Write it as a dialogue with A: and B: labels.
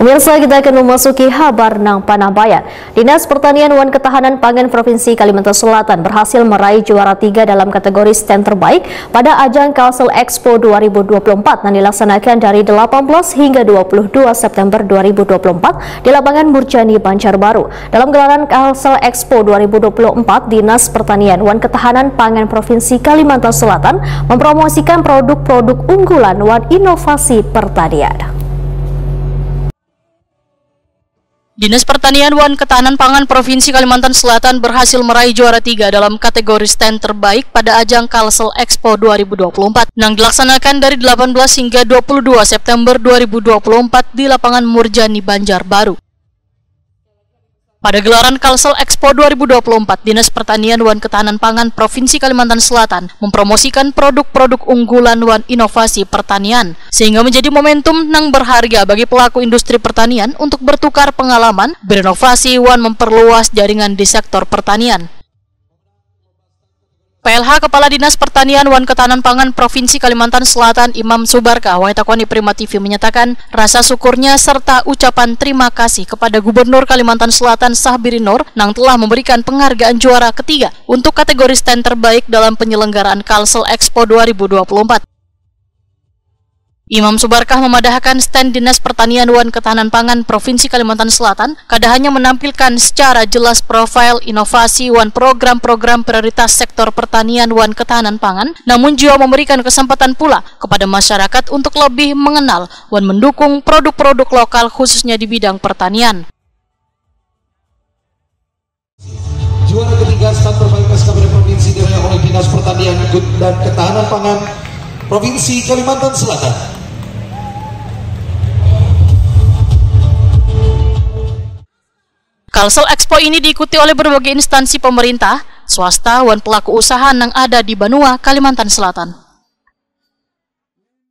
A: Pemirsa, kita akan memasuki kabar nang Panambayan. Dinas Pertanian Wan Ketahanan Pangan Provinsi Kalimantan Selatan berhasil meraih juara 3 dalam kategori stand terbaik pada ajang Kalsel Expo 2024 yang dilaksanakan dari 18 hingga 22 September 2024 di lapangan Murjani, Banjarbaru. Dalam gelaran Kalsel Expo 2024, Dinas Pertanian Wan Ketahanan Pangan Provinsi Kalimantan Selatan mempromosikan produk-produk unggulan wan inovasi pertanian.
B: Dinas Pertanian Wan Ketahanan Pangan Provinsi Kalimantan Selatan berhasil meraih juara 3 dalam kategori stand terbaik pada ajang Kalsel Expo 2024 yang dilaksanakan dari 18 hingga 22 September 2024 di lapangan Murjani, Banjarbaru. Pada gelaran Kalsel Expo 2024, Dinas Pertanian Wan Ketahanan Pangan Provinsi Kalimantan Selatan mempromosikan produk-produk unggulan wan inovasi pertanian, sehingga menjadi momentum yang berharga bagi pelaku industri pertanian untuk bertukar pengalaman, berinovasi wan memperluas jaringan di sektor pertanian. PLH Kepala Dinas Pertanian Wan Ketahanan Pangan Provinsi Kalimantan Selatan Imam Subarkah Waitakoni Prima TV menyatakan rasa syukurnya serta ucapan terima kasih kepada Gubernur Kalimantan Selatan Sahbiri Nur yang telah memberikan penghargaan juara ketiga untuk kategori stand terbaik dalam penyelenggaraan Kalsel Expo 2024. Imam Subarkah memadahkan stand Dinas Pertanian Wan Ketahanan Pangan Provinsi Kalimantan Selatan kada hanya menampilkan secara jelas profil inovasi wan program-program prioritas sektor pertanian wan ketahanan pangan, namun juga memberikan kesempatan pula kepada masyarakat untuk lebih mengenal wan mendukung produk-produk lokal khususnya di bidang pertanian.
C: Juara ketiga stand terbaik SKPD Provinsi diraih oleh Dinas Pertanian dan Ketahanan Pangan Provinsi Kalimantan Selatan.
B: Kalsel Expo ini diikuti oleh berbagai instansi pemerintah, swasta, dan pelaku usaha yang ada di Banua, Kalimantan Selatan.